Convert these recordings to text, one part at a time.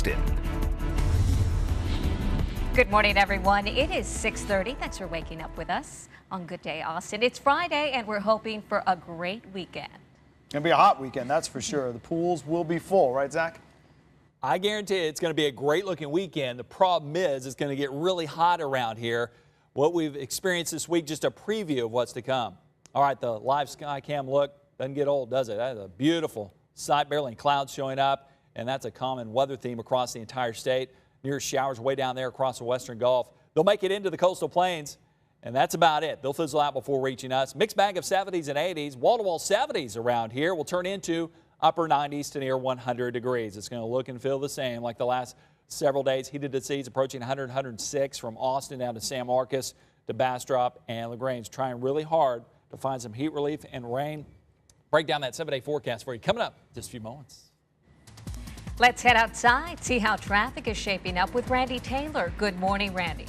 Austin. Good morning, everyone. It is 6:30. Thanks for waking up with us on Good Day Austin. It's Friday, and we're hoping for a great weekend. It'll be a hot weekend, that's for sure. The pools will be full, right, Zach? I guarantee it's going to be a great looking weekend. The problem is it's going to get really hot around here. What we've experienced this week, just a preview of what's to come. All right, the live sky cam look doesn't get old, does it? That is a beautiful sight, barely any clouds showing up, and that's a common weather theme across the entire state. Near showers way down there across the western Gulf. They'll make it into the coastal plains, and that's about it. They'll fizzle out before reaching us. Mixed bag of 70s and 80s. Wall-to-wall 70s around here will turn into upper 90s to near 100 degrees. It's going to look and feel the same like the last several days. Heated to seas approaching 100, 106 from Austin down to San Marcos to Bastrop and LaGrange. Trying really hard to find some heat relief and rain. Break down that 7-day forecast for you coming up in just a few moments. Let's head outside, see how traffic is shaping up with Randy Taylor. Good morning, Randy.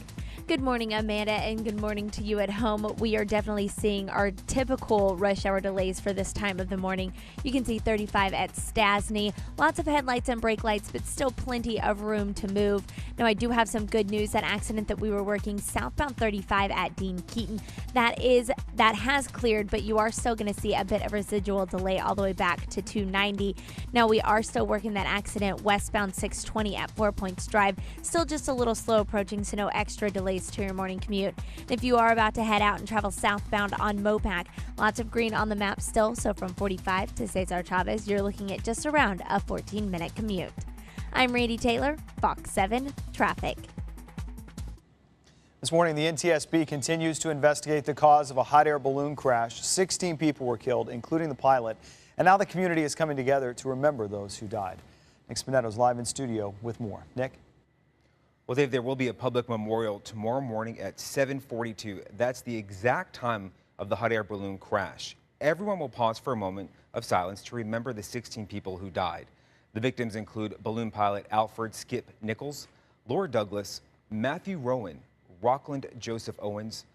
Good morning, Amanda, and good morning to you at home. We are definitely seeing our typical rush hour delays for this time of the morning. You can see 35 at Stasny. Lots of headlights and brake lights, but still plenty of room to move. Now, I do have some good news. That accident that we were working southbound 35 at Dean Keaton, that has cleared, but you are still going to see a bit of residual delay all the way back to 290. Now, we are still working that accident westbound 620 at 4 Points Drive. Still just a little slow approaching, so no extra delays to your morning commute. If you are about to head out and travel southbound on Mopac, lots of green on the map still, so from 45 to Cesar Chavez, you're looking at just around a 14-minute commute. I'm Randy Taylor, Fox 7 Traffic. This morning, the NTSB continues to investigate the cause of a hot air balloon crash. 16 people were killed, including the pilot, and now the community is coming together to remember those who died. Nick Spinetto's live in studio with more. Nick? Well, Dave, there will be a public memorial tomorrow morning at 7:42. That's the exact time of the hot air balloon crash. Everyone will pause for a moment of silence to remember the 16 people who died. The victims include balloon pilot Alfred Skip Nichols, Laura Douglas, Matthew Rowan, Rockland Joseph Owens,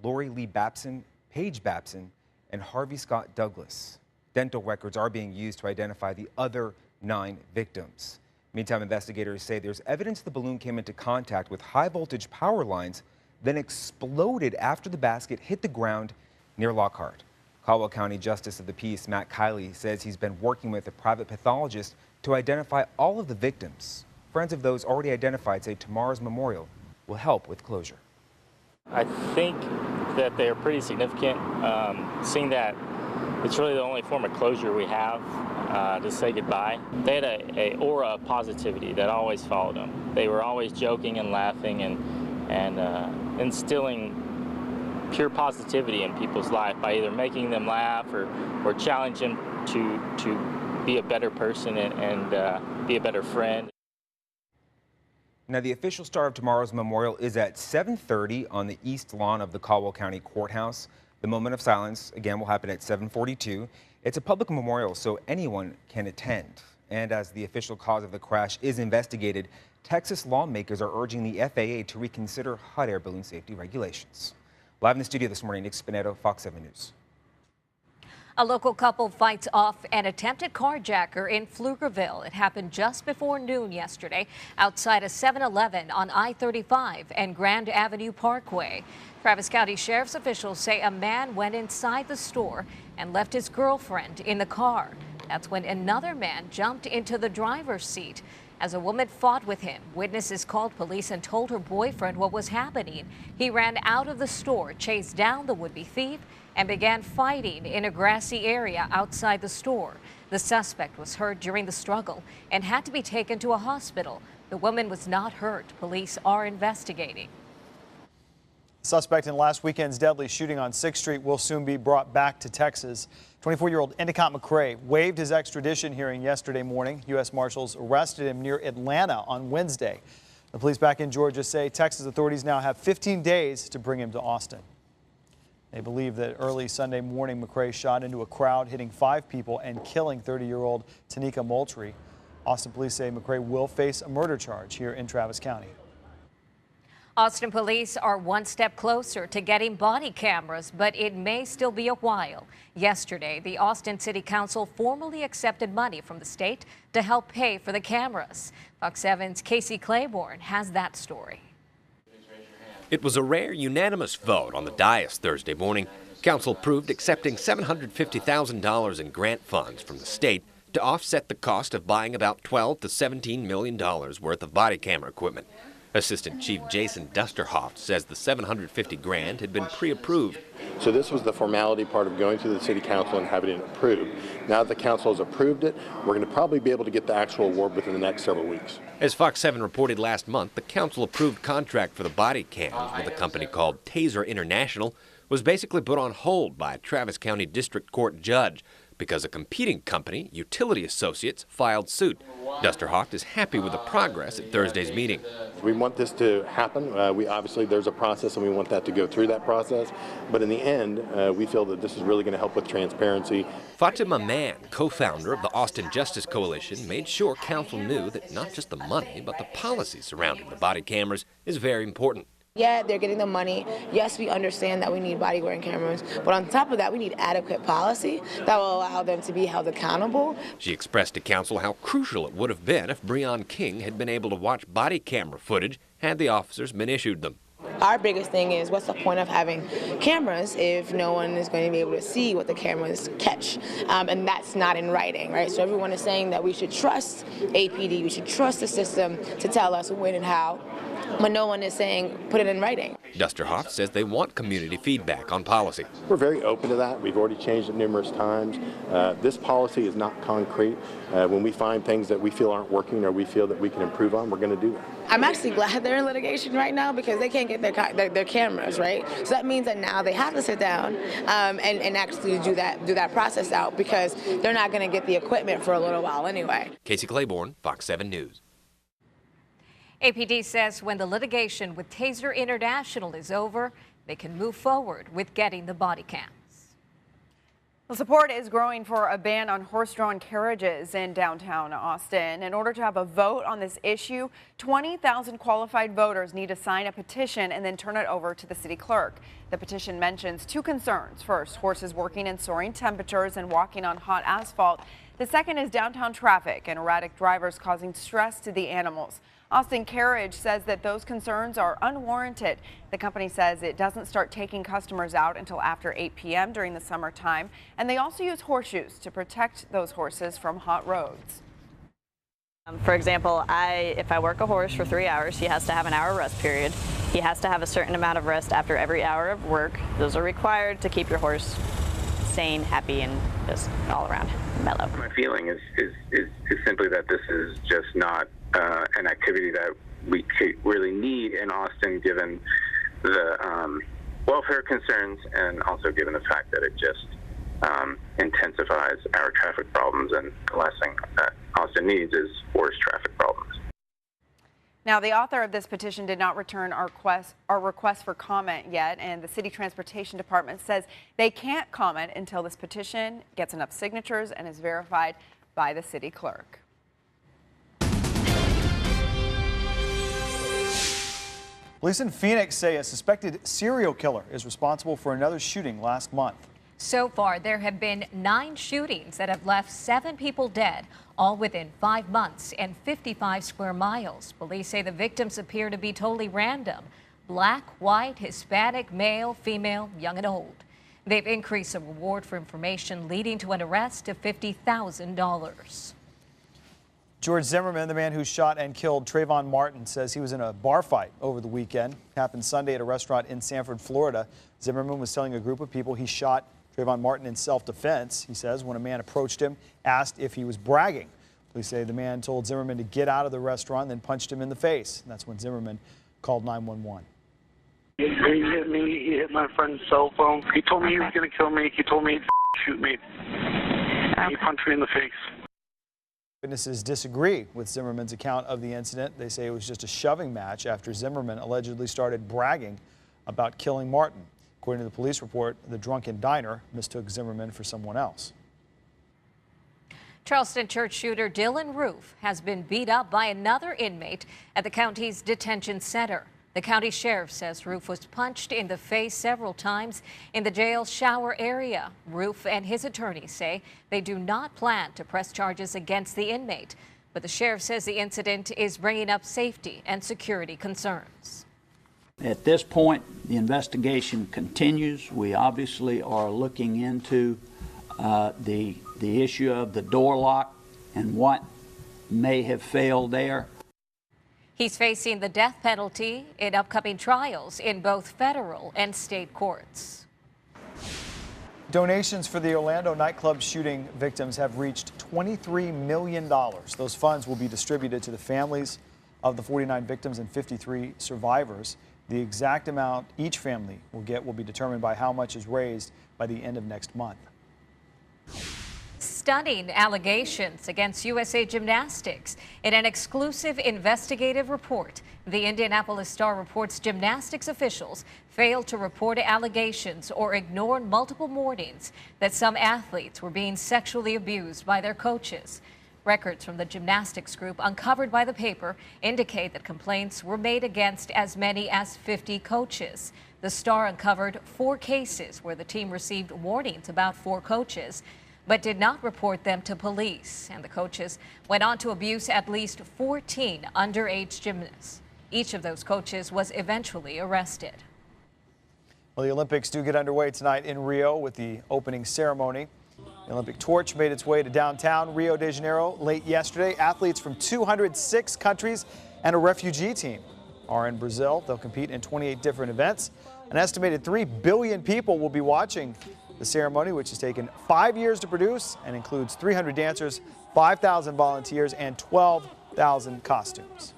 Lori Lee Babson, Paige Babson, and Harvey Scott Douglas. Dental records are being used to identify the other 9 victims. Meantime, investigators say there's evidence the balloon came into contact with high-voltage power lines, then exploded after the basket hit the ground near Lockhart. Caldwell County Justice of the Peace Matt Kiley says he's been working with a private pathologist to identify all of the victims. Friends of those already identified say tomorrow's memorial will help with closure. I think that they're pretty significant, seeing that it's really the only form of closure we have to say goodbye. They had a aura of positivity that always followed them. They were always joking and laughing and instilling pure positivity in people's life by either making them laugh or challenge them to be a better person and be a better friend. Now, the official start of tomorrow's memorial is at 7:30 on the east lawn of the Caldwell County Courthouse. The moment of silence, again, will happen at 7:42. It's a public memorial, so anyone can attend. And as the official cause of the crash is investigated, Texas lawmakers are urging the FAA to reconsider hot air balloon safety regulations. Live in the studio this morning, Nick Spinetto, Fox 7 News. A local couple fights off an attempted carjacker in Pflugerville. It happened just before noon yesterday outside a 7-Eleven on I-35 and Grand Avenue Parkway. Travis County Sheriff's officials say a man went inside the store and left his girlfriend in the car. That's when another man jumped into the driver's seat. As a woman fought with him, witnesses called police and told her boyfriend what was happening. He ran out of the store, chased down the would-be thief, and began fighting in a grassy area outside the store. The suspect was hurt during the struggle and had to be taken to a hospital. The woman was not hurt. Police are investigating. Suspect in last weekend's deadly shooting on 6th Street will soon be brought back to Texas. 24-year-old Endicott McCrae waived his extradition hearing yesterday morning. U.S. Marshals arrested him near Atlanta on Wednesday. The police back in Georgia say Texas authorities now have 15 days to bring him to Austin. They believe that early Sunday morning, McCrae shot into a crowd, hitting 5 people and killing 30-year-old Tanika Moultrie. Austin police say McCrae will face a murder charge here in Travis County. Austin police are one step closer to getting body cameras, but it may still be a while. Yesterday, the Austin City Council formally accepted money from the state to help pay for the cameras. Fox 7's Casey Claiborne has that story. It was a rare unanimous vote on the dais Thursday morning. Council approved accepting $750,000 in grant funds from the state to offset the cost of buying about $12 to $17 million worth of body camera equipment. Assistant Chief Jason Dusterhoff says the $750 grand had been pre-approved. So this was the formality part of going to the City Council and having it approved. Now that the Council has approved it, we're going to probably be able to get the actual award within the next several weeks. As Fox 7 reported last month, the Council approved contract for the body cams with a company called Taser International was basically put on hold by a Travis County District Court judge because a competing company, Utility Associates, filed suit. Dusterhoff is happy with the progress at Thursday's meeting. We want this to happen. Obviously there's a process and we want that to go through that process. But in the end, we feel that this is really going to help with transparency. Fatima Mann, co-founder of the Austin Justice Coalition, made sure council knew that not just the money, but the policy surrounding the body cameras is very important. Yeah, they're getting the money. Yes, we understand that we need body-worn cameras, but on top of that, we need adequate policy that will allow them to be held accountable. She expressed to council how crucial it would have been if Breon King had been able to watch body camera footage had the officers been issued them. Our biggest thing is, what's the point of having cameras if no one is going to be able to see what the cameras catch? And that's not in writing, right? So everyone is saying that we should trust APD, we should trust the system to tell us when and how, but no one is saying put it in writing. Dusterhoff says they want community feedback on policy. We're very open to that. We've already changed it numerous times. This policy is not concrete. When we find things that we feel aren't working or we feel that we can improve on, we're going to do that. I'm actually glad they're in litigation right now because they can't get their cameras, right? So that means that now they have to sit down and actually do that process out because they're not going to get the equipment for a little while anyway. Casey Claiborne, Fox 7 News. APD says when the litigation with Taser International is over, they can move forward with getting the body cams. The support is growing for a ban on horse-drawn carriages in downtown Austin. In order to have a vote on this issue, 20,000 qualified voters need to sign a petition and then turn it over to the city clerk. The petition mentions two concerns. First, horses working in soaring temperatures and walking on hot asphalt. The second is downtown traffic and erratic drivers causing stress to the animals. Austin Carriage says that those concerns are unwarranted. The company says it doesn't start taking customers out until after 8 p.m. during the summertime, and they also use horseshoes to protect those horses from hot roads. For example, if I work a horse for 3 hours, he has to have an hour rest period. He has to have a certain amount of rest after every hour of work. Those are required to keep your horse sane, happy, and just all around mellow. My feeling is simply that this is just not an activity that we really need in Austin, given the welfare concerns and also given the fact that it just intensifies our traffic problems, and the last thing that Austin needs is worse traffic problems. Now, the author of this petition did not return our request for comment yet, and the City Transportation Department says they can't comment until this petition gets enough signatures and is verified by the city clerk. Police in Phoenix say a suspected serial killer is responsible for another shooting last month. So far, there have been 9 shootings that have left 7 people dead, all within 5 months and 55 square miles. Police say the victims appear to be totally random: black, white, Hispanic, male, female, young and old. They've increased the reward for information, leading to an arrest of $50,000. George Zimmerman, the man who shot and killed Trayvon Martin, says he was in a bar fight over the weekend. It happened Sunday at a restaurant in Sanford, Florida. Zimmerman was telling a group of people he shot Trayvon Martin in self-defense, he says, when a man approached him, asked if he was bragging. Police say the man told Zimmerman to get out of the restaurant, then punched him in the face. And that's when Zimmerman called 911. He hit me. He hit my friend's cell phone. He told me he was going to kill me. He told me he'd shoot me. He punched me in the face. Witnesses disagree with Zimmerman's account of the incident. They say it was just a shoving match after Zimmerman allegedly started bragging about killing Martin. According to the police report, the drunken diner mistook Zimmerman for someone else. Charleston church shooter Dylan Roof has been beat up by another inmate at the county's detention center. The county sheriff says Roof was punched in the face several times in the jail's shower area. Roof and his attorney say they do not plan to press charges against the inmate, but the sheriff says the incident is bringing up safety and security concerns. At this point, the investigation continues. We obviously are looking into the issue of the door lock and what may have failed there. He's facing the death penalty in upcoming trials in both federal and state courts. Donations for the Orlando nightclub shooting victims have reached $23 million. Those funds will be distributed to the families of the 49 victims and 53 survivors. The exact amount each family will get will be determined by how much is raised by the end of next month. Stunning allegations against USA Gymnastics. In an exclusive investigative report, the Indianapolis Star reports gymnastics officials failed to report allegations or ignored multiple warnings that some athletes were being sexually abused by their coaches. Records from the gymnastics group uncovered by the paper indicate that complaints were made against as many as 50 coaches. The Star uncovered 4 cases where the team received warnings about 4 coaches, but did not report them to police. And the coaches went on to abuse at least 14 underage gymnasts. Each of those coaches was eventually arrested. Well, the Olympics do get underway tonight in Rio with the opening ceremony. The Olympic torch made its way to downtown Rio de Janeiro late yesterday. Athletes from 206 countries and a refugee team are in Brazil. They'll compete in 28 different events. An estimated 3 billion people will be watching the ceremony, which has taken 5 years to produce and includes 300 dancers, 5,000 volunteers, and 12,000 costumes.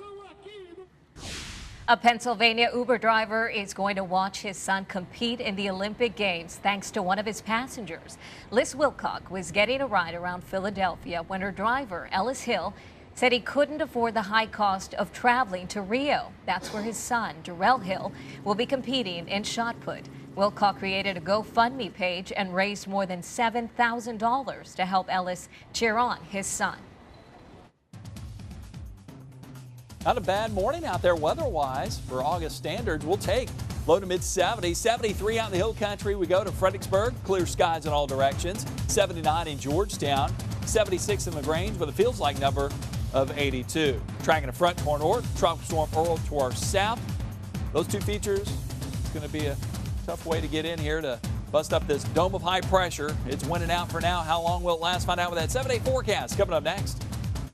A Pennsylvania Uber driver is going to watch his son compete in the Olympic Games thanks to one of his passengers. Liz Wilcock was getting a ride around Philadelphia when her driver, Ellis Hill, said he couldn't afford the high cost of traveling to Rio. That's where his son, Darrell Hill, will be competing in shot put. Wilcock created a GoFundMe page and raised more than $7,000 to help Ellis cheer on his son. Not a bad morning out there weather-wise for August standards. We'll take low to mid-70s, 73 out in the hill country. We go to Fredericksburg, clear skies in all directions, 79 in Georgetown, 76 in LaGrange with a feels-like number of 82. Tracking a front to our north, Tropical Storm Earl to our south. Those 2 features, it's going to be a tough way to get in here to bust up this dome of high pressure. It's winning out for now. How long will it last? Find out with that 7-day forecast coming up next.